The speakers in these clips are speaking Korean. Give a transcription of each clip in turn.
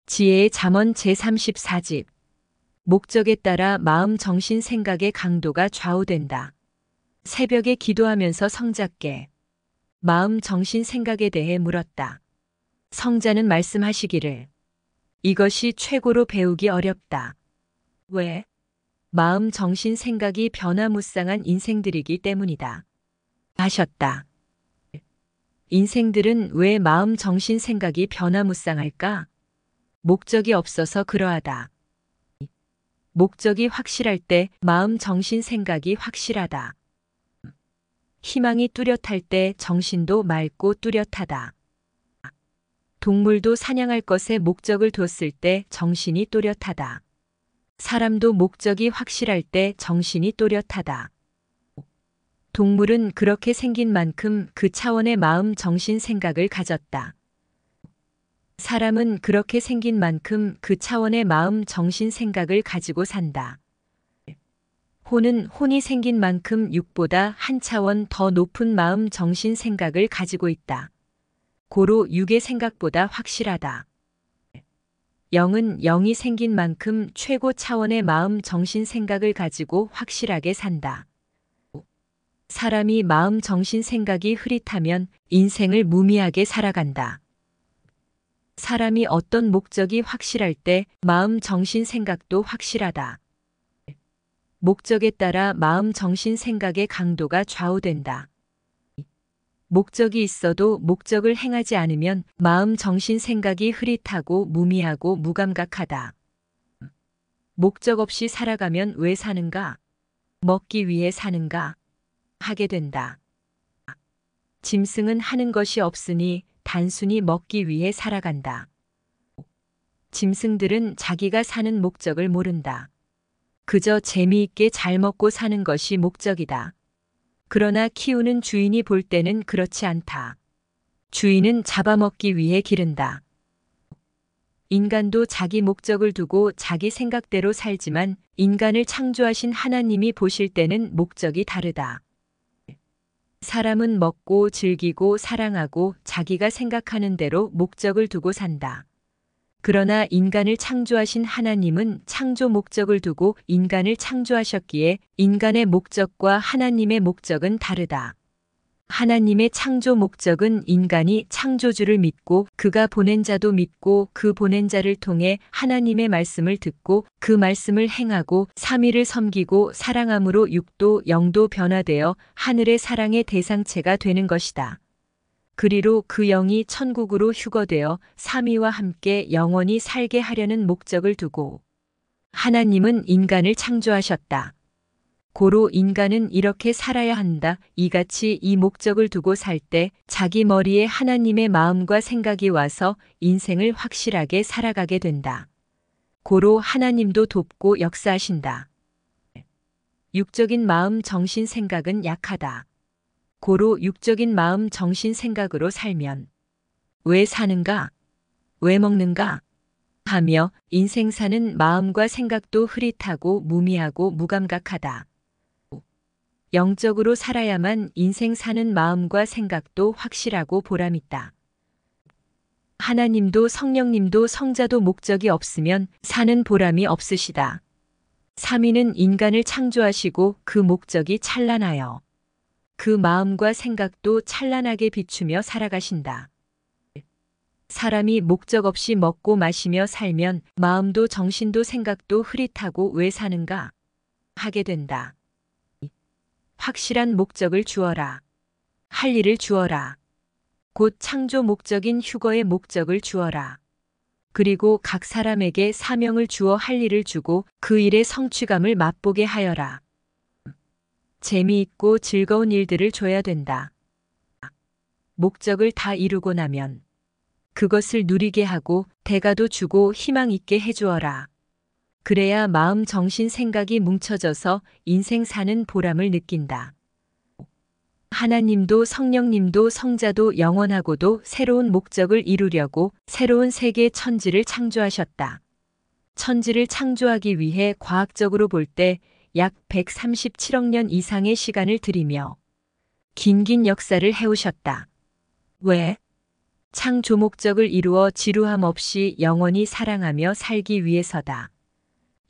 지혜의 잠언 제34집. 목적에 따라 마음, 정신, 생각의 강도가 좌우된다. 새벽에 기도하면서 성자께 마음, 정신, 생각에 대해 물었다. 성자는 말씀하시기를 이것이 최고로 배우기 어렵다. 왜? 마음, 정신, 생각이 변화무쌍한 인생들이기 때문이다. 하셨다. 인생들은 왜 마음, 정신, 생각이 변화무쌍할까? 목적이 없어서 그러하다. 목적이 확실할 때 마음, 정신, 생각이 확실하다. 희망이 뚜렷할 때 정신도 맑고 뚜렷하다. 동물도 사냥할 것에 목적을 뒀을 때 정신이 또렷하다. 사람도 목적이 확실할 때 정신이 또렷하다. 동물은 그렇게 생긴 만큼 그 차원의 마음, 정신, 생각을 가졌다. 사람은 그렇게 생긴 만큼 그 차원의 마음, 정신, 생각을 가지고 산다. 혼은 혼이 생긴 만큼 육보다 한 차원 더 높은 마음, 정신, 생각을 가지고 있다. 고로 육의 생각보다 확실하다. 영은 영이 생긴 만큼 최고 차원의 마음, 정신, 생각을 가지고 확실하게 산다. 사람이 마음, 정신, 생각이 흐릿하면 인생을 무미하게 살아간다. 사람이 어떤 목적이 확실할 때 마음, 정신, 생각도 확실하다. 목적에 따라 마음, 정신, 생각의 강도가 좌우된다. 목적이 있어도 목적을 행하지 않으면 마음, 정신, 생각이 흐릿하고 무미하고 무감각하다. 목적 없이 살아가면 왜 사는가? 먹기 위해 사는가? 하게 된다. 짐승은 하는 것이 없으니 단순히 먹기 위해 살아간다. 짐승들은 자기가 사는 목적을 모른다. 그저 재미있게 잘 먹고 사는 것이 목적이다. 그러나 키우는 주인이 볼 때는 그렇지 않다. 주인은 잡아먹기 위해 기른다. 인간도 자기 목적을 두고 자기 생각대로 살지만 인간을 창조하신 하나님이 보실 때는 목적이 다르다. 사람은 먹고 즐기고 사랑하고 자기가 생각하는 대로 목적을 두고 산다. 그러나 인간을 창조하신 하나님은 창조 목적을 두고 인간을 창조하셨기에 인간의 목적과 하나님의 목적은 다르다. 하나님의 창조 목적은 인간이 창조주를 믿고 그가 보낸 자도 믿고 그 보낸 자를 통해 하나님의 말씀을 듣고 그 말씀을 행하고 삼위를 섬기고 사랑함으로 육도 영도 변화되어 하늘의 사랑의 대상체가 되는 것이다. 그리로 그 영이 천국으로 휴거되어 삼위와 함께 영원히 살게 하려는 목적을 두고 하나님은 인간을 창조하셨다. 고로 인간은 이렇게 살아야 한다. 이같이 이 목적을 두고 살 때 자기 머리에 하나님의 마음과 생각이 와서 인생을 확실하게 살아가게 된다. 고로 하나님도 돕고 역사하신다. 육적인 마음, 정신, 생각은 약하다. 고로 육적인 마음, 정신, 생각으로 살면 왜 사는가? 왜 먹는가? 하며 인생 사는 마음과 생각도 흐릿하고 무미하고 무감각하다. 영적으로 살아야만 인생 사는 마음과 생각도 확실하고 보람있다. 하나님도 성령님도 성자도 목적이 없으면 사는 보람이 없으시다. 삼위는 인간을 창조하시고 그 목적이 찬란하여 그 마음과 생각도 찬란하게 비추며 살아가신다. 사람이 목적 없이 먹고 마시며 살면 마음도 정신도 생각도 흐릿하고 왜 사는가? 하게 된다. 확실한 목적을 주어라. 할 일을 주어라. 곧 창조 목적인 휴거의 목적을 주어라. 그리고 각 사람에게 사명을 주어 할 일을 주고 그 일의 성취감을 맛보게 하여라. 재미있고 즐거운 일들을 줘야 된다. 목적을 다 이루고 나면 그것을 누리게 하고 대가도 주고 희망 있게 해주어라. 그래야 마음, 정신, 생각이 뭉쳐져서 인생 사는 보람을 느낀다. 하나님도 성령님도 성자도 영원하고도 새로운 목적을 이루려고 새로운 세계 천지를 창조하셨다. 천지를 창조하기 위해 과학적으로 볼 때 약 137억 년 이상의 시간을 들이며 긴긴 역사를 해오셨다. 왜? 창조 목적을 이루어 지루함 없이 영원히 사랑하며 살기 위해서다.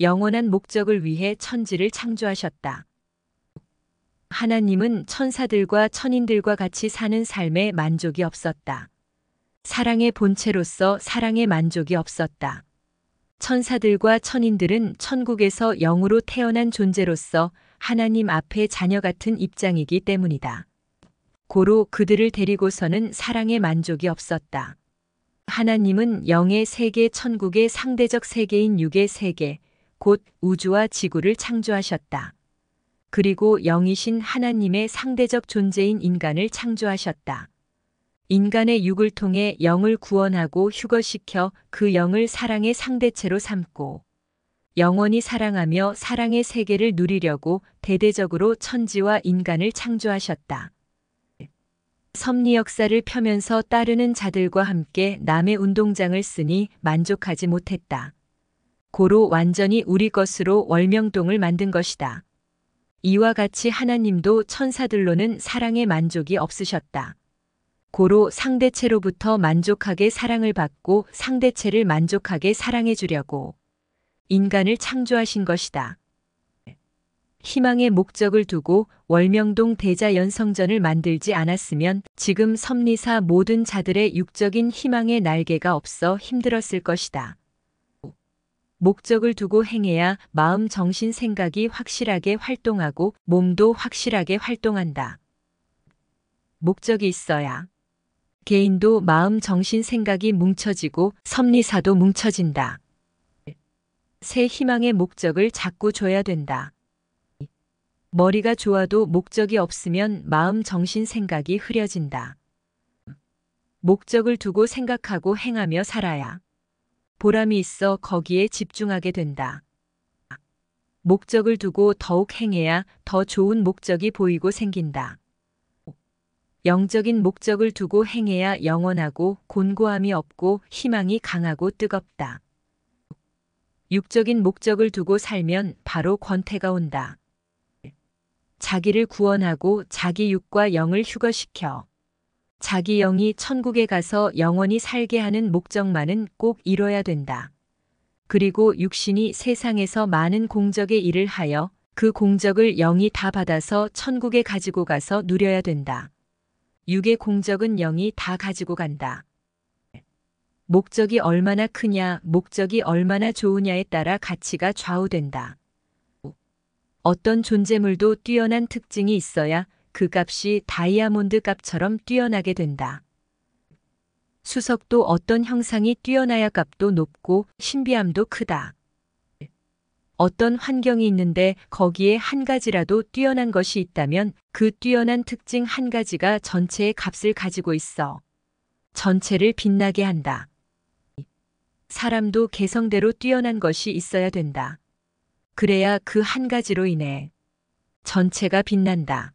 영원한 목적을 위해 천지를 창조하셨다. 하나님은 천사들과 천인들과 같이 사는 삶에 만족이 없었다. 사랑의 본체로서 사랑에 만족이 없었다. 천사들과 천인들은 천국에서 영으로 태어난 존재로서 하나님 앞에 자녀 같은 입장이기 때문이다. 고로 그들을 데리고서는 사랑에 만족이 없었다. 하나님은 영의 세계 천국의 상대적 세계인 육의 세계, 곧 우주와 지구를 창조하셨다. 그리고 영이신 하나님의 상대적 존재인 인간을 창조하셨다. 인간의 육을 통해 영을 구원하고 휴거시켜 그 영을 사랑의 상대체로 삼고 영원히 사랑하며 사랑의 세계를 누리려고 대대적으로 천지와 인간을 창조하셨다. 섭리 역사를 펴면서 따르는 자들과 함께 남의 운동장을 쓰니 만족하지 못했다. 고로 완전히 우리 것으로 월명동을 만든 것이다. 이와 같이 하나님도 천사들로는 사랑에 만족이 없으셨다. 고로 상대체로부터 만족하게 사랑을 받고 상대체를 만족하게 사랑해 주려고 인간을 창조하신 것이다. 희망의 목적을 두고 월명동 대자연성전을 만들지 않았으면 지금 섭리사 모든 자들의 육적인 희망의 날개가 없어 힘들었을 것이다. 목적을 두고 행해야 마음, 정신, 생각이 확실하게 활동하고 몸도 확실하게 활동한다. 목적이 있어야 개인도 마음, 정신, 생각이 뭉쳐지고 섭리사도 뭉쳐진다. 새 희망의 목적을 자꾸 줘야 된다. 머리가 좋아도 목적이 없으면 마음, 정신, 생각이 흐려진다. 목적을 두고 생각하고 행하며 살아야 보람이 있어 거기에 집중하게 된다. 목적을 두고 더욱 행해야 더 좋은 목적이 보이고 생긴다. 영적인 목적을 두고 행해야 영원하고 곤고함이 없고 희망이 강하고 뜨겁다. 육적인 목적을 두고 살면 바로 권태가 온다. 자기를 구원하고 자기 육과 영을 휴거시켜 자기 영이 천국에 가서 영원히 살게 하는 목적만은 꼭 이뤄야 된다. 그리고 육신이 세상에서 많은 공적의 일을 하여 그 공적을 영이 다 받아서 천국에 가지고 가서 누려야 된다. 육의 공적은 영이 다 가지고 간다. 목적이 얼마나 크냐, 목적이 얼마나 좋으냐에 따라 가치가 좌우된다. 어떤 존재물도 뛰어난 특징이 있어야 그 값이 다이아몬드 값처럼 뛰어나게 된다. 수석도 어떤 형상이 뛰어나야 값도 높고 신비함도 크다. 어떤 환경이 있는데 거기에 한 가지라도 뛰어난 것이 있다면 그 뛰어난 특징 한 가지가 전체의 값을 가지고 있어 전체를 빛나게 한다. 사람도 개성대로 뛰어난 것이 있어야 된다. 그래야 그 한 가지로 인해 전체가 빛난다.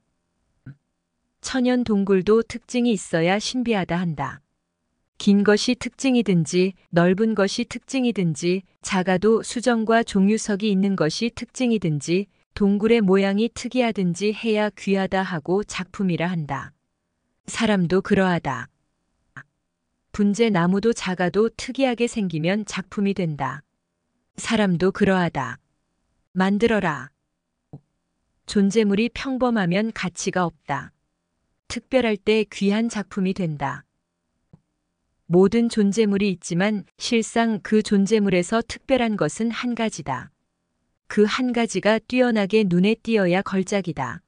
천연 동굴도 특징이 있어야 신비하다 한다. 긴 것이 특징이든지 넓은 것이 특징이든지 작아도 수정과 종유석이 있는 것이 특징이든지 동굴의 모양이 특이하든지 해야 귀하다 하고 작품이라 한다. 사람도 그러하다. 분재 나무도 작아도 특이하게 생기면 작품이 된다. 사람도 그러하다. 만들어라. 존재물이 평범하면 가치가 없다. 특별할 때 귀한 작품이 된다. 모든 존재물이 있지만 실상 그 존재물에서 특별한 것은 한 가지다. 그 한 가지가 뛰어나게 눈에 띄어야 걸작이다.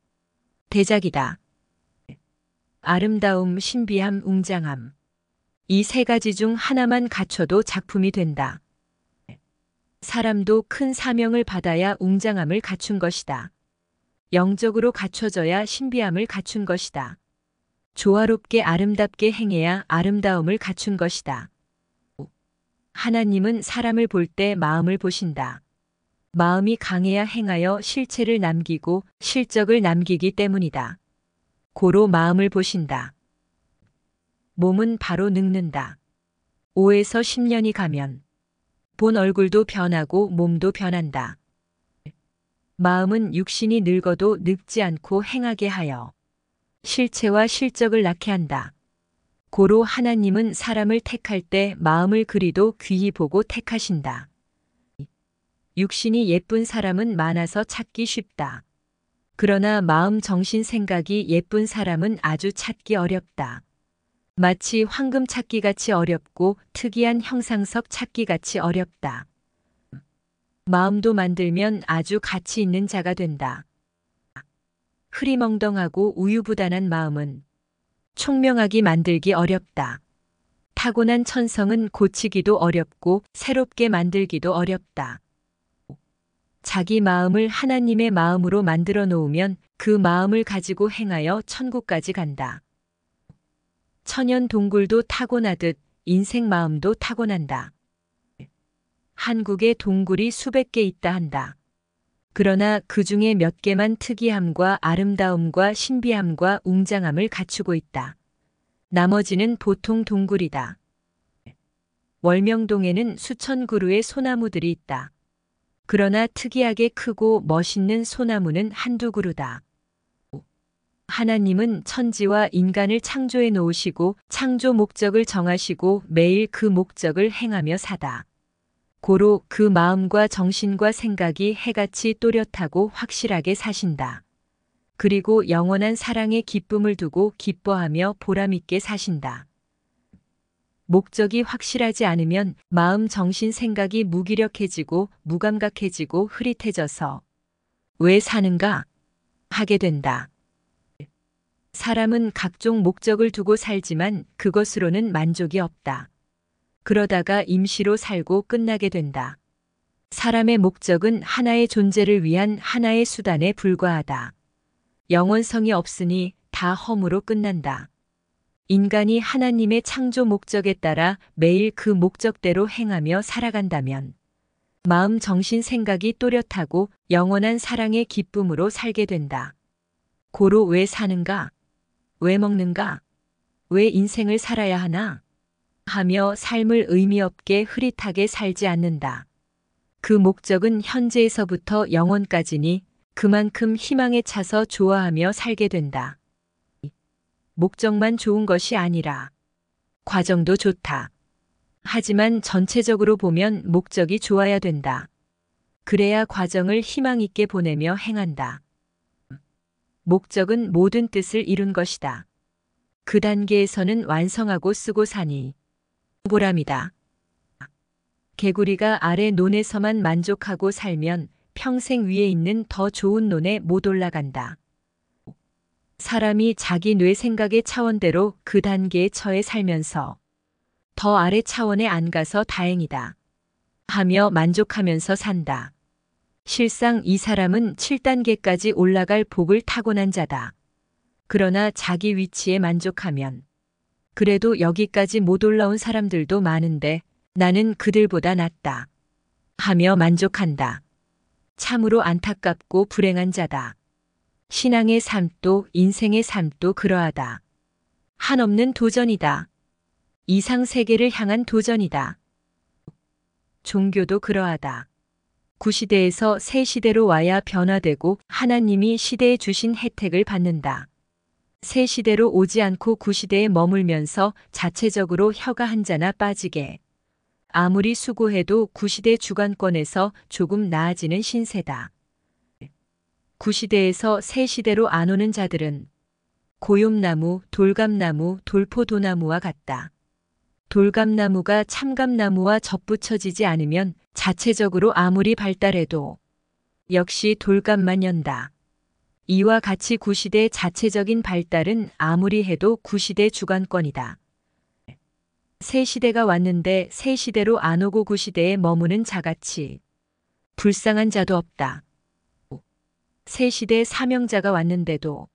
대작이다. 아름다움, 신비함, 웅장함. 이 세 가지 중 하나만 갖춰도 작품이 된다. 사람도 큰 사명을 받아야 웅장함을 갖춘 것이다. 영적으로 갖춰져야 신비함을 갖춘 것이다. 조화롭게 아름답게 행해야 아름다움을 갖춘 것이다. 하나님은 사람을 볼 때 마음을 보신다. 마음이 강해야 행하여 실체를 남기고 실적을 남기기 때문이다. 고로 마음을 보신다. 몸은 바로 늙는다. 5에서 10년이 가면 본 얼굴도 변하고 몸도 변한다. 마음은 육신이 늙어도 늙지 않고 행하게 하여 실체와 실적을 낳게 한다. 고로 하나님은 사람을 택할 때 마음을 그리도 귀히 보고 택하신다. 육신이 예쁜 사람은 많아서 찾기 쉽다. 그러나 마음, 정신, 생각이 예쁜 사람은 아주 찾기 어렵다. 마치 황금 찾기 같이 어렵고 특이한 형상석 찾기 같이 어렵다. 마음도 만들면 아주 가치 있는 자가 된다. 흐리멍덩하고 우유부단한 마음은 총명하게 만들기 어렵다. 타고난 천성은 고치기도 어렵고 새롭게 만들기도 어렵다. 자기 마음을 하나님의 마음으로 만들어 놓으면 그 마음을 가지고 행하여 천국까지 간다. 천연 동굴도 타고나듯 인생 마음도 타고난다. 한국에 동굴이 수백 개 있다 한다. 그러나 그 중에 몇 개만 특이함과 아름다움과 신비함과 웅장함을 갖추고 있다. 나머지는 보통 동굴이다. 월명동에는 수천 그루의 소나무들이 있다. 그러나 특이하게 크고 멋있는 소나무는 한두 그루다. 하나님은 천지와 인간을 창조해 놓으시고 창조 목적을 정하시고 매일 그 목적을 행하며 사다. 고로 그 마음과 정신과 생각이 해같이 또렷하고 확실하게 사신다. 그리고 영원한 사랑의 기쁨을 두고 기뻐하며 보람있게 사신다. 목적이 확실하지 않으면 마음, 정신, 생각이 무기력해지고 무감각해지고 흐릿해져서 왜 사는가 하게 된다. 사람은 각종 목적을 두고 살지만 그것으로는 만족이 없다. 그러다가 임시로 살고 끝나게 된다. 사람의 목적은 하나의 존재를 위한 하나의 수단에 불과하다. 영원성이 없으니 다 허무로 끝난다. 인간이 하나님의 창조 목적에 따라 매일 그 목적대로 행하며 살아간다면 마음, 정신, 생각이 또렷하고 영원한 사랑의 기쁨으로 살게 된다. 고로 왜 사는가? 왜 먹는가? 왜 인생을 살아야 하나? 하며 삶을 의미 없게 흐릿하게 살지 않는다. 그 목적은 현재에서부터 영원까지니 그만큼 희망에 차서 좋아하며 살게 된다. 목적만 좋은 것이 아니라 과정도 좋다. 하지만 전체적으로 보면 목적이 좋아야 된다. 그래야 과정을 희망 있게 보내며 행한다. 목적은 모든 뜻을 이룬 것이다. 그 단계에서는 완성하고 쓰고 사니 보람이다. 개구리가 아래 논에서만 만족하고 살면 평생 위에 있는 더 좋은 논에 못 올라간다. 사람이 자기 뇌 생각의 차원대로 그 단계에 처해 살면서 더 아래 차원에 안 가서 다행이다. 하며 만족하면서 산다. 실상 이 사람은 7단계까지 올라갈 복을 타고난 자다. 그러나 자기 위치에 만족하면 그래도 여기까지 못 올라온 사람들도 많은데 나는 그들보다 낫다. 하며 만족한다. 참으로 안타깝고 불행한 자다. 신앙의 삶도 인생의 삶도 그러하다. 한없는 도전이다. 이상 세계를 향한 도전이다. 종교도 그러하다. 구시대에서 새 시대로 와야 변화되고 하나님이 시대에 주신 혜택을 받는다. 새 시대로 오지 않고 구시대에 머물면서 자체적으로 혀가 한자나 빠지게 아무리 수고해도 구시대 주관권에서 조금 나아지는 신세다. 구시대에서 새 시대로 안 오는 자들은 고욤나무, 돌감나무, 돌포도나무와 같다. 돌감나무가 참감나무와 접붙여지지 않으면 자체적으로 아무리 발달해도 역시 돌감만 연다. 이와 같이 구시대 자체적인 발달은 아무리 해도 구시대 주관권이다. 새 시대가 왔는데 새 시대로 안 오고 구시대에 머무는 자같이 불쌍한 자도 없다. 새 시대 사명자가 왔는데도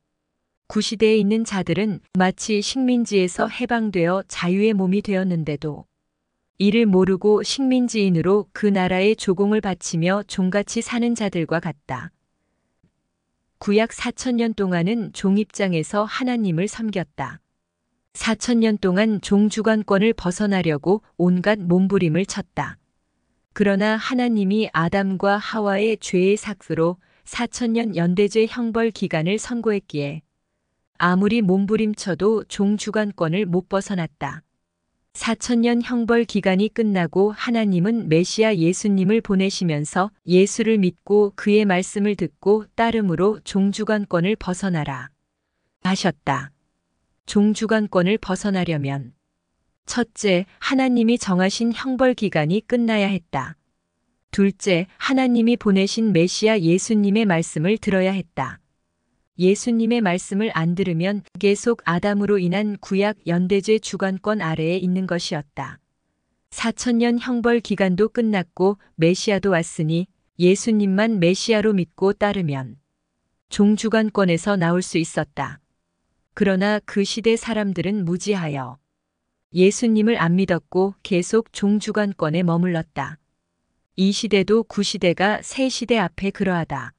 구시대에 있는 자들은 마치 식민지에서 해방되어 자유의 몸이 되었는데도 이를 모르고 식민지인으로 그 나라의 조공을 바치며 종같이 사는 자들과 같다. 구약 4000년 동안은 종 입장에서 하나님을 섬겼다. 4000년 동안 종 주관권을 벗어나려고 온갖 몸부림을 쳤다. 그러나 하나님이 아담과 하와의 죄의 삭스로 4000년 연대죄 형벌 기간을 선고했기에 아무리 몸부림쳐도 종주관권을 못 벗어났다. 4000년 형벌 기간이 끝나고 하나님은 메시아 예수님을 보내시면서 예수를 믿고 그의 말씀을 듣고 따름으로 종주관권을 벗어나라 하셨다. 종주관권을 벗어나려면 첫째, 하나님이 정하신 형벌 기간이 끝나야 했다. 둘째, 하나님이 보내신 메시아 예수님의 말씀을 들어야 했다. 예수님의 말씀을 안 들으면 계속 아담으로 인한 구약 연대죄 주관권 아래에 있는 것이었다. 4000년 형벌 기간도 끝났고 메시아도 왔으니 예수님만 메시아로 믿고 따르면 종주관권에서 나올 수 있었다. 그러나 그 시대 사람들은 무지하여 예수님을 안 믿었고 계속 종주관권에 머물렀다. 이 시대도 구시대가 새 시대 앞에 그러하다.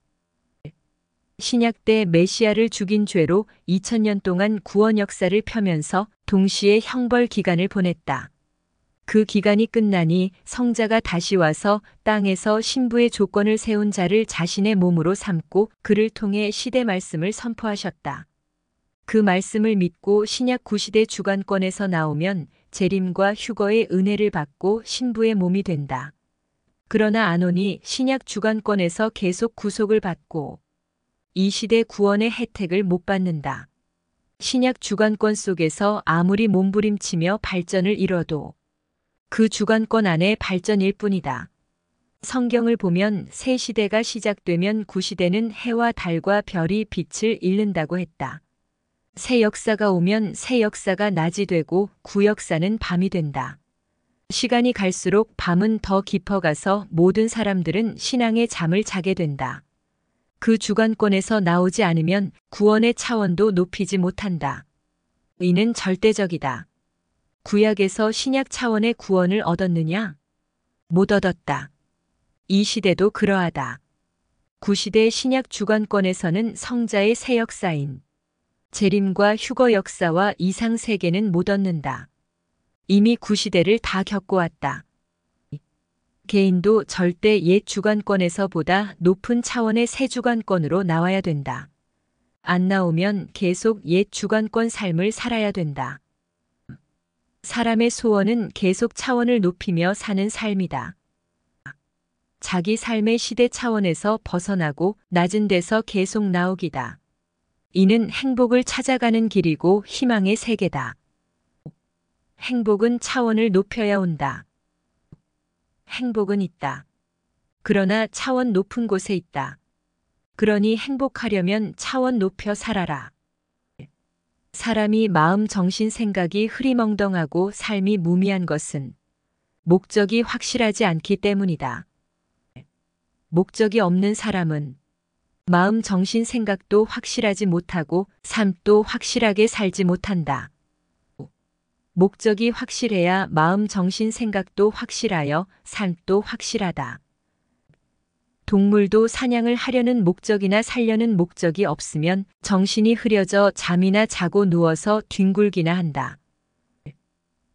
신약 때 메시아를 죽인 죄로 2000년 동안 구원 역사를 펴면서 동시에 형벌 기간을 보냈다. 그 기간이 끝나니 성자가 다시 와서 땅에서 신부의 조건을 세운 자를 자신의 몸으로 삼고 그를 통해 시대 말씀을 선포하셨다. 그 말씀을 믿고 신약 구시대 주관권에서 나오면 재림과 휴거의 은혜를 받고 신부의 몸이 된다. 그러나 안 오니 신약 주관권에서 계속 구속을 받고 이 시대 구원의 혜택을 못 받는다. 신약 주관권 속에서 아무리 몸부림치며 발전을 이뤄도 그 주관권 안에 발전일 뿐이다. 성경을 보면 새 시대가 시작되면 구시대는 해와 달과 별이 빛을 잃는다고 했다. 새 역사가 오면 새 역사가 낮이 되고 구역사는 밤이 된다. 시간이 갈수록 밤은 더 깊어가서 모든 사람들은 신앙의 잠을 자게 된다. 그 주관권에서 나오지 않으면 구원의 차원도 높이지 못한다. 이는 절대적이다. 구약에서 신약 차원의 구원을 얻었느냐? 못 얻었다. 이 시대도 그러하다. 구시대 신약 주관권에서는 성자의 새 역사인 재림과 휴거 역사와 이상 세계는 못 얻는다. 이미 구시대를 다 겪어왔다. 개인도 절대 옛 주관권에서보다 높은 차원의 새 주관권으로 나와야 된다. 안 나오면 계속 옛 주관권 삶을 살아야 된다. 사람의 소원은 계속 차원을 높이며 사는 삶이다. 자기 삶의 시대 차원에서 벗어나고 낮은 데서 계속 나오기다. 이는 행복을 찾아가는 길이고 희망의 세계다. 행복은 차원을 높여야 온다. 행복은 있다. 그러나 차원 높은 곳에 있다. 그러니 행복하려면 차원 높여 살아라. 사람이 마음, 정신, 생각이 흐리멍덩하고 삶이 무미한 것은 목적이 확실하지 않기 때문이다. 목적이 없는 사람은 마음, 정신, 생각도 확실하지 못하고 삶도 확실하게 살지 못한다. 목적이 확실해야 마음, 정신, 생각도 확실하여 삶도 확실하다. 동물도 사냥을 하려는 목적이나 살려는 목적이 없으면 정신이 흐려져 잠이나 자고 누워서 뒹굴기나 한다.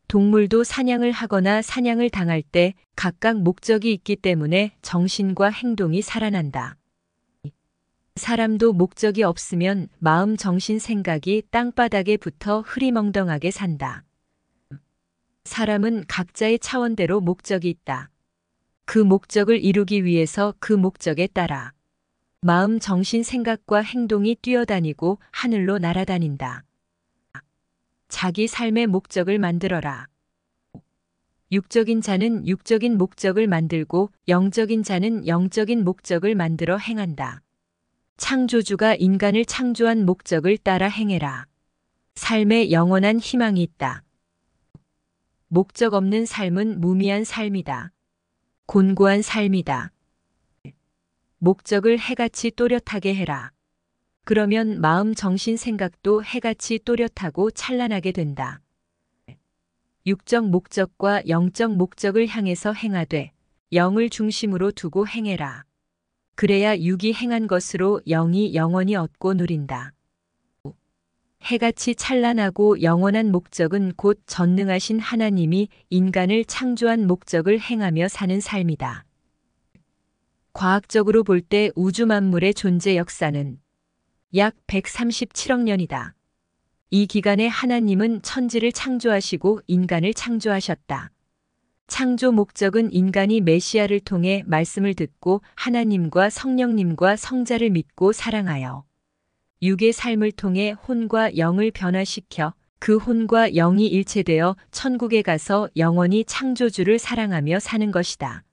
동물도 사냥을 하거나 사냥을 당할 때 각각 목적이 있기 때문에 정신과 행동이 살아난다. 사람도 목적이 없으면 마음, 정신, 생각이 땅바닥에 붙어 흐리멍덩하게 산다. 사람은 각자의 차원대로 목적이 있다. 그 목적을 이루기 위해서 그 목적에 따라 마음, 정신, 생각과 행동이 뛰어다니고 하늘로 날아다닌다. 자기 삶의 목적을 만들어라. 육적인 자는 육적인 목적을 만들고 영적인 자는 영적인 목적을 만들어 행한다. 창조주가 인간을 창조한 목적을 따라 행해라. 삶에 영원한 희망이 있다. 목적 없는 삶은 무미한 삶이다. 곤고한 삶이다. 목적을 해같이 또렷하게 해라. 그러면 마음, 정신, 생각도 해같이 또렷하고 찬란하게 된다. 육적 목적과 영적 목적을 향해서 행하되 영을 중심으로 두고 행해라. 그래야 육이 행한 것으로 영이 영원히 얻고 누린다. 해같이 찬란하고 영원한 목적은 곧 전능하신 하나님이 인간을 창조한 목적을 행하며 사는 삶이다. 과학적으로 볼 때 우주 만물의 존재 역사는 약 137억 년이다. 이 기간에 하나님은 천지를 창조하시고 인간을 창조하셨다. 창조 목적은 인간이 메시아를 통해 말씀을 듣고 하나님과 성령님과 성자를 믿고 사랑하여 육의 삶을 통해 혼과 영을 변화시켜 그 혼과 영이 일체되어 천국에 가서 영원히 창조주를 사랑하며 사는 것이다.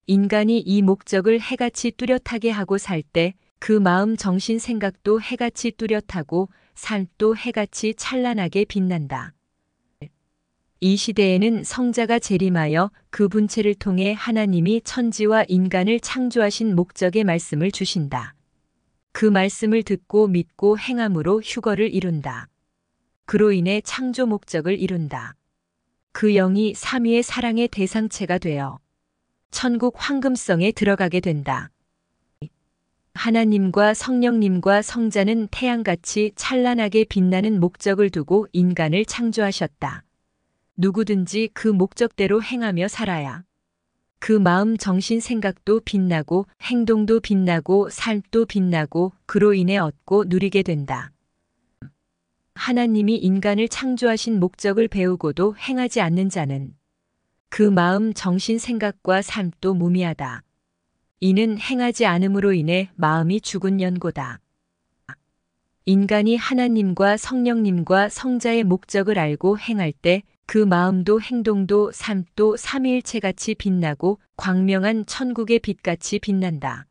인간이 이 목적을 해같이 뚜렷하게 하고 살 때 그 마음, 정신, 생각도 해같이 뚜렷하고 삶도 해같이 찬란하게 빛난다. 이 시대에는 성자가 재림하여 그 분체를 통해 하나님이 천지와 인간을 창조하신 목적의 말씀을 주신다. 그 말씀을 듣고 믿고 행함으로 휴거를 이룬다. 그로 인해 창조 목적을 이룬다. 그 영이 삼위의 사랑의 대상체가 되어 천국 황금성에 들어가게 된다. 하나님과 성령님과 성자는 태양같이 찬란하게 빛나는 목적을 두고 인간을 창조하셨다. 누구든지 그 목적대로 행하며 살아야 그 마음, 정신, 생각도 빛나고 행동도 빛나고 삶도 빛나고 그로 인해 얻고 누리게 된다. 하나님이 인간을 창조하신 목적을 배우고도 행하지 않는 자는 그 마음, 정신, 생각과 삶도 무미하다. 이는 행하지 않음으로 인해 마음이 죽은 연고다. 인간이 하나님과 성령님과 성자의 목적을 알고 행할 때 그 마음도 행동도 삶도 삼위일체같이 빛나고 광명한 천국의 빛같이 빛난다.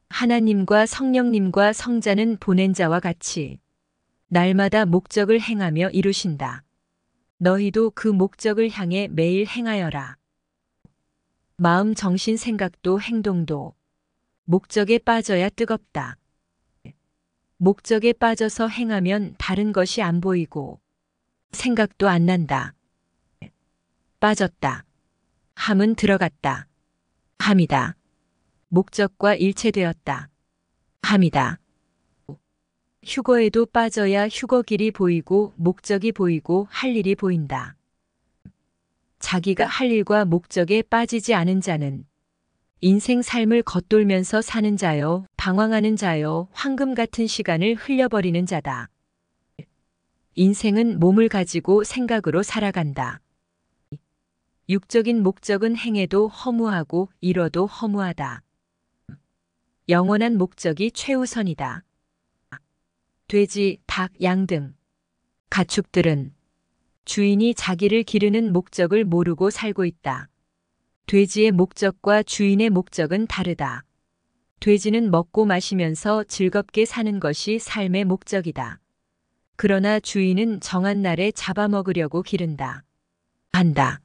하나님과 성령님과 성자는 보낸 자와 같이 날마다 목적을 행하며 이루신다. 너희도 그 목적을 향해 매일 행하여라. 마음, 정신, 생각도 행동도 목적에 빠져야 뜨겁다. 목적에 빠져서 행하면 다른 것이 안 보이고 생각도 안 난다. 빠졌다. 함은 들어갔다. 함이다. 목적과 일체되었다. 함이다. 휴거에도 빠져야 휴거길이 보이고 목적이 보이고 할 일이 보인다. 자기가 할 일과 목적에 빠지지 않은 자는 인생 삶을 겉돌면서 사는 자요, 방황하는 자요, 황금 같은 시간을 흘려버리는 자다. 인생은 몸을 가지고 생각으로 살아간다. 육적인 목적은 행해도 허무하고 이뤄도 허무하다. 영원한 목적이 최우선이다. 돼지, 닭, 양 등 가축들은 주인이 자기를 기르는 목적을 모르고 살고 있다. 돼지의 목적과 주인의 목적은 다르다. 돼지는 먹고 마시면서 즐겁게 사는 것이 삶의 목적이다. 그러나 주인은 정한 날에 잡아먹으려고 기른다. 한다.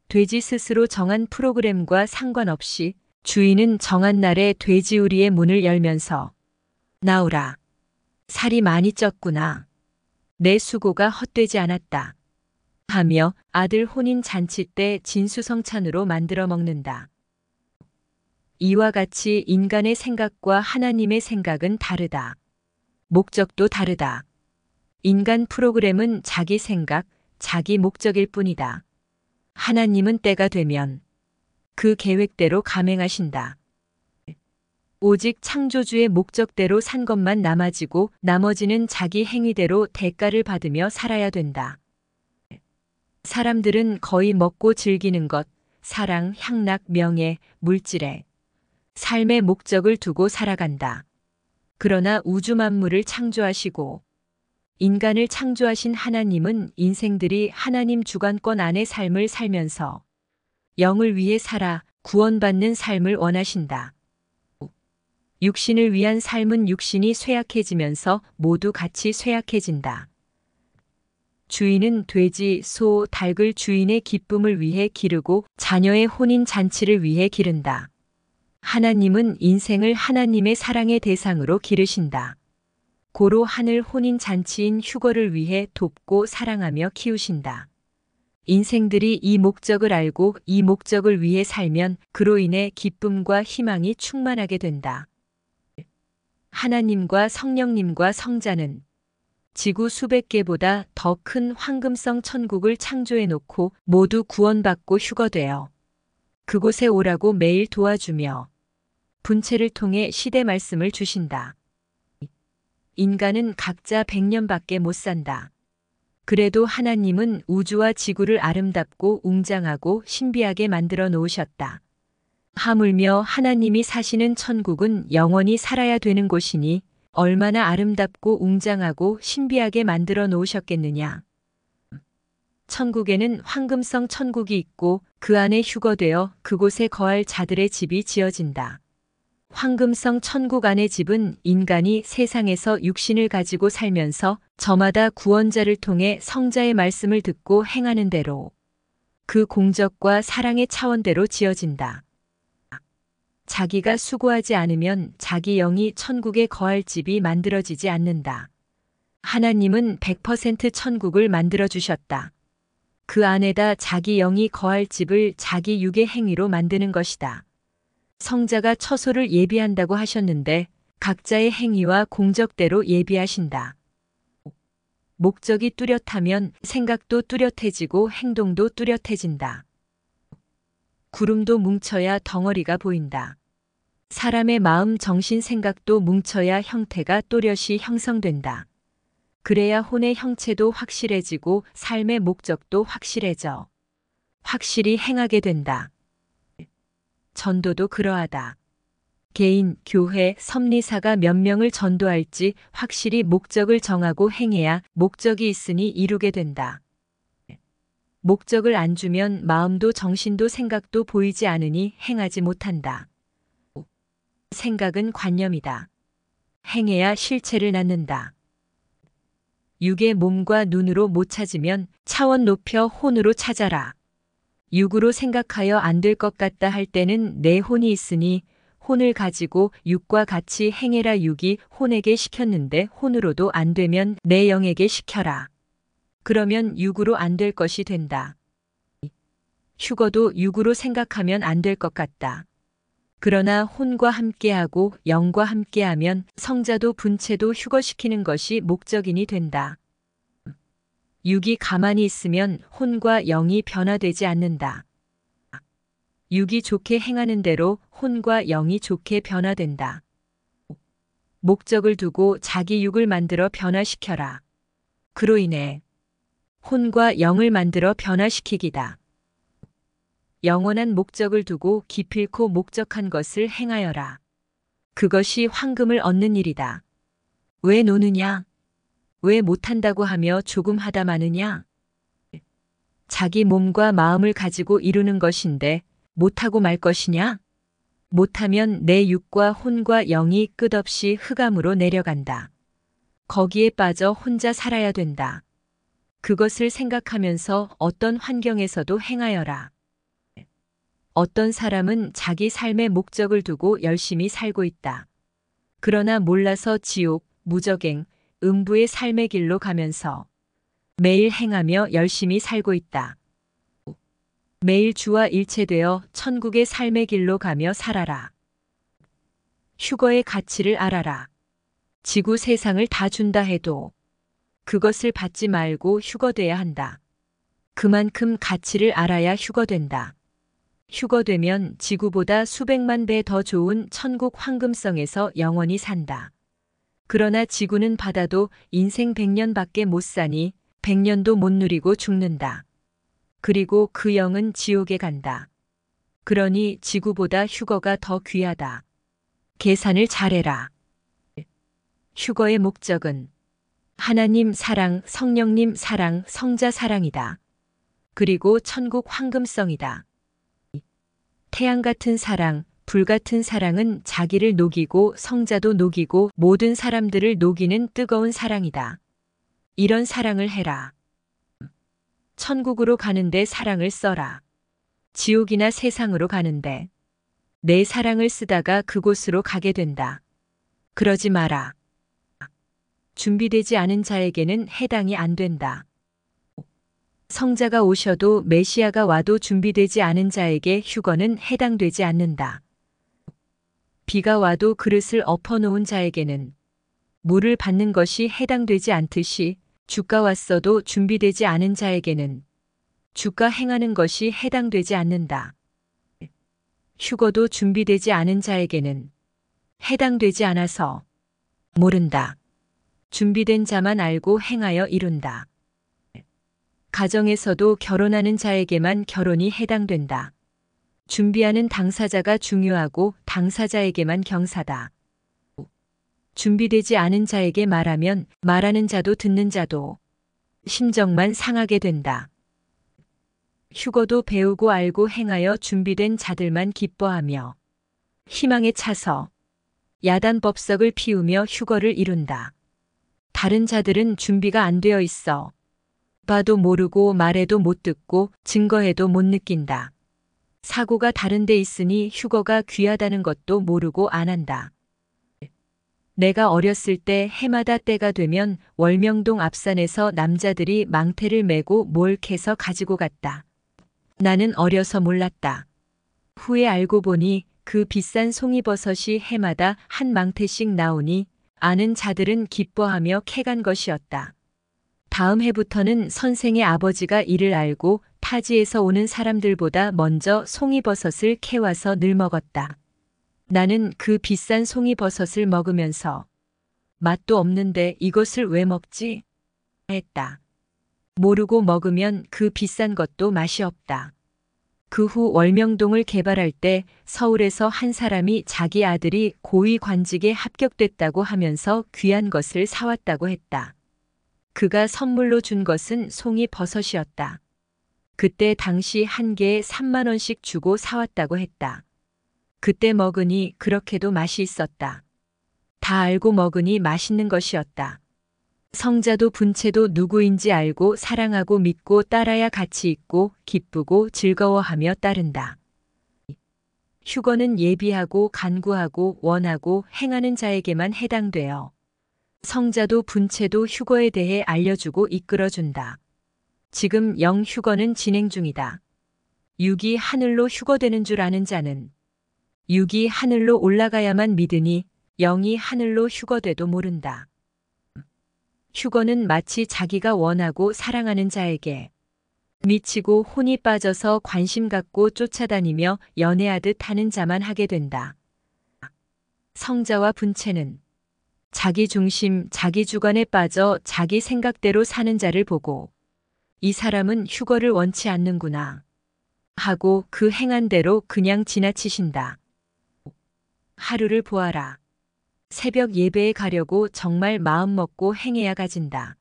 돼지 스스로 정한 프로그램과 상관없이 주인은 정한 날에 돼지우리의 문을 열면서 나오라. 살이 많이 쪘구나. 내 수고가 헛되지 않았다. 하며 아들 혼인 잔치 때 진수성찬으로 만들어 먹는다. 이와 같이 인간의 생각과 하나님의 생각은 다르다. 목적도 다르다. 인간 프로그램은 자기 생각, 자기 목적일 뿐이다. 하나님은 때가 되면 그 계획대로 감행하신다. 오직 창조주의 목적대로 산 것만 남아지고 나머지는 자기 행위대로 대가를 받으며 살아야 된다. 사람들은 거의 먹고 즐기는 것, 사랑, 향락, 명예, 물질에 삶의 목적을 두고 살아간다. 그러나 우주 만물을 창조하시고 인간을 창조하신 하나님은 인생들이 하나님 주관권 안의 삶을 살면서 영을 위해 살아 구원받는 삶을 원하신다. 육신을 위한 삶은 육신이 쇠약해지면서 모두 같이 쇠약해진다. 주인은 돼지, 소, 닭을 주인의 기쁨을 위해 기르고 자녀의 혼인 잔치를 위해 기른다. 하나님은 인생을 하나님의 사랑의 대상으로 기르신다. 고로 하늘 혼인 잔치인 휴거를 위해 돕고 사랑하며 키우신다. 인생들이 이 목적을 알고 이 목적을 위해 살면 그로 인해 기쁨과 희망이 충만하게 된다. 하나님과 성령님과 성자는 지구 수백 개보다 더 큰 황금성 천국을 창조해 놓고 모두 구원받고 휴거되어 그곳에 오라고 매일 도와주며 분체를 통해 시대 말씀을 주신다. 인간은 각자 100년밖에 못 산다. 그래도 하나님은 우주와 지구를 아름답고 웅장하고 신비하게 만들어 놓으셨다. 하물며 하나님이 사시는 천국은 영원히 살아야 되는 곳이니 얼마나 아름답고 웅장하고 신비하게 만들어 놓으셨겠느냐. 천국에는 황금성 천국이 있고 그 안에 휴거되어 그곳에 거할 자들의 집이 지어진다. 황금성 천국 안의 집은 인간이 세상에서 육신을 가지고 살면서 저마다 구원자를 통해 성자의 말씀을 듣고 행하는 대로 그 공적과 사랑의 차원대로 지어진다. 자기가 수고하지 않으면 자기 영이 천국에 거할 집이 만들어지지 않는다. 하나님은 100% 천국을 만들어 주셨다. 그 안에다 자기 영이 거할 집을 자기 육의 행위로 만드는 것이다. 성자가 처소를 예비한다고 하셨는데 각자의 행위와 공적대로 예비하신다. 목적이 뚜렷하면 생각도 뚜렷해지고 행동도 뚜렷해진다. 구름도 뭉쳐야 덩어리가 보인다. 사람의 마음, 정신, 생각도 뭉쳐야 형태가 또렷이 형성된다. 그래야 혼의 형체도 확실해지고 삶의 목적도 확실해져. 확실히 행하게 된다. 전도도 그러하다. 개인, 교회, 섭리사가 몇 명을 전도할지 확실히 목적을 정하고 행해야 목적이 있으니 이루게 된다. 목적을 안 주면 마음도 정신도 생각도 보이지 않으니 행하지 못한다. 생각은 관념이다. 행해야 실체를 낳는다. 육의 몸과 눈으로 못 찾으면 차원 높여 혼으로 찾아라. 육으로 생각하여 안 될 것 같다 할 때는 내 혼이 있으니 혼을 가지고 육과 같이 행해라. 육이 혼에게 시켰는데 혼으로도 안 되면 내 영에게 시켜라. 그러면 육으로 안 될 것이 된다. 휴거도 육으로 생각하면 안 될 것 같다. 그러나 혼과 함께하고 영과 함께하면 성자도 분체도 휴거시키는 것이 목적인이 된다. 육이 가만히 있으면 혼과 영이 변화되지 않는다. 육이 좋게 행하는 대로 혼과 영이 좋게 변화된다. 목적을 두고 자기 육을 만들어 변화시켜라. 그로 인해 혼과 영을 만들어 변화시키기다. 영원한 목적을 두고 기필코 목적한 것을 행하여라. 그것이 황금을 얻는 일이다. 왜 노느냐? 왜 못한다고 하며 조금 하다 마느냐? 자기 몸과 마음을 가지고 이루는 것인데 못하고 말 것이냐? 못하면 내 육과 혼과 영이 끝없이 흑암으로 내려간다. 거기에 빠져 혼자 살아야 된다. 그것을 생각하면서 어떤 환경에서도 행하여라. 어떤 사람은 자기 삶의 목적을 두고 열심히 살고 있다. 그러나 몰라서 지옥, 무적행, 음부의 삶의 길로 가면서 매일 행하며 열심히 살고 있다. 매일 주와 일체되어 천국의 삶의 길로 가며 살아라. 휴거의 가치를 알아라. 지구 세상을 다 준다 해도 그것을 받지 말고 휴거돼야 한다. 그만큼 가치를 알아야 휴거된다. 휴거되면 지구보다 수백만 배 더 좋은 천국 황금성에서 영원히 산다. 그러나 지구는 받아도 인생 100년밖에 못 사니 100년도 못 누리고 죽는다. 그리고 그 영은 지옥에 간다. 그러니 지구보다 휴거가 더 귀하다. 계산을 잘해라. 휴거의 목적은 하나님 사랑, 성령님 사랑, 성자 사랑이다. 그리고 천국 황금성이다. 태양 같은 사랑, 불 같은 사랑은 자기를 녹이고 성자도 녹이고 모든 사람들을 녹이는 뜨거운 사랑이다. 이런 사랑을 해라. 천국으로 가는데 사랑을 써라. 지옥이나 세상으로 가는데 내 사랑을 쓰다가 그곳으로 가게 된다. 그러지 마라. 준비되지 않은 자에게는 해당이 안 된다. 성자가 오셔도 메시아가 와도 준비되지 않은 자에게 휴거는 해당되지 않는다. 비가 와도 그릇을 엎어놓은 자에게는 물을 받는 것이 해당되지 않듯이 주가 왔어도 준비되지 않은 자에게는 주가 행하는 것이 해당되지 않는다. 휴거도 준비되지 않은 자에게는 해당되지 않아서 모른다. 준비된 자만 알고 행하여 이룬다. 가정에서도 결혼하는 자에게만 결혼이 해당된다. 준비하는 당사자가 중요하고 당사자에게만 경사다. 준비되지 않은 자에게 말하면 말하는 자도 듣는 자도 심정만 상하게 된다. 휴거도 배우고 알고 행하여 준비된 자들만 기뻐하며 희망에 차서 야단법석을 피우며 휴거를 이룬다. 다른 자들은 준비가 안 되어 있어 봐도 모르고 말해도 못 듣고 증거해도 못 느낀다. 사고가 다른 데 있으니 휴거가 귀하다는 것도 모르고 안 한다. 내가 어렸을 때 해마다 때가 되면 월명동 앞산에서 남자들이 망태를 메고 뭘 캐서 가지고 갔다. 나는 어려서 몰랐다. 후에 알고 보니 그 비싼 송이버섯이 해마다 한 망태씩 나오니 아는 자들은 기뻐하며 캐간 것이었다. 다음 해부터는 선생의 아버지가 이를 알고 타지에서 오는 사람들보다 먼저 송이버섯을 캐와서 늘 먹었다. 나는 그 비싼 송이버섯을 먹으면서 맛도 없는데 이것을 왜 먹지? 했다. 모르고 먹으면 그 비싼 것도 맛이 없다. 그 후 월명동을 개발할 때 서울에서 한 사람이 자기 아들이 고위 관직에 합격됐다고 하면서 귀한 것을 사왔다고 했다. 그가 선물로 준 것은 송이버섯이었다. 그때 당시 한 개에 3만 원씩 주고 사왔다고 했다. 그때 먹으니 그렇게도 맛이 있었다. 다 알고 먹으니 맛있는 것이었다. 성자도 분체도 누구인지 알고 사랑하고 믿고 따라야 같이 있고 기쁘고 즐거워하며 따른다. 휴거는 예비하고 간구하고 원하고 행하는 자에게만 해당되어 성자도 분체도 휴거에 대해 알려주고 이끌어준다. 지금 영 휴거는 진행 중이다. 육이 하늘로 휴거되는 줄 아는 자는 육이 하늘로 올라가야만 믿으니 영이 하늘로 휴거돼도 모른다. 휴거는 마치 자기가 원하고 사랑하는 자에게 미치고 혼이 빠져서 관심 갖고 쫓아다니며 연애하듯 하는 자만 하게 된다. 성자와 분체는 자기 중심, 자기 주관에 빠져 자기 생각대로 사는 자를 보고 이 사람은 휴거를 원치 않는구나 하고 그 행한 대로 그냥 지나치신다. 하루를 보아라. 새벽 예배에 가려고 정말 마음 먹고 행해야 가진다.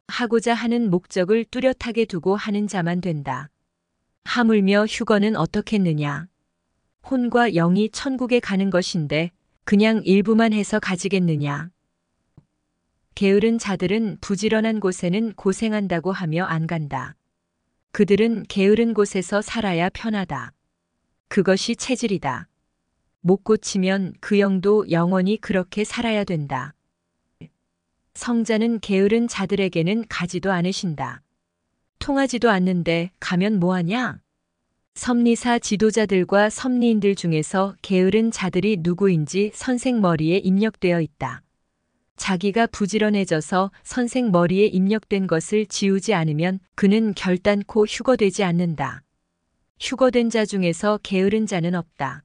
하고자 하는 목적을 뚜렷하게 두고 하는 자만 된다. 하물며 휴거는 어떻겠느냐. 혼과 영이 천국에 가는 것인데 그냥 일부만 해서 가지겠느냐. 게으른 자들은 부지런한 곳에는 고생한다고 하며 안 간다. 그들은 게으른 곳에서 살아야 편하다. 그것이 체질이다. 못 고치면 그 영도 영원히 그렇게 살아야 된다. 성자는 게으른 자들에게는 가지도 않으신다. 통하지도 않는데 가면 뭐하냐? 섭리사 지도자들과 섭리인들 중에서 게으른 자들이 누구인지 선생 머리에 입력되어 있다. 자기가 부지런해져서 선생 머리에 입력된 것을 지우지 않으면 그는 결단코 휴거되지 않는다. 휴거된 자 중에서 게으른 자는 없다.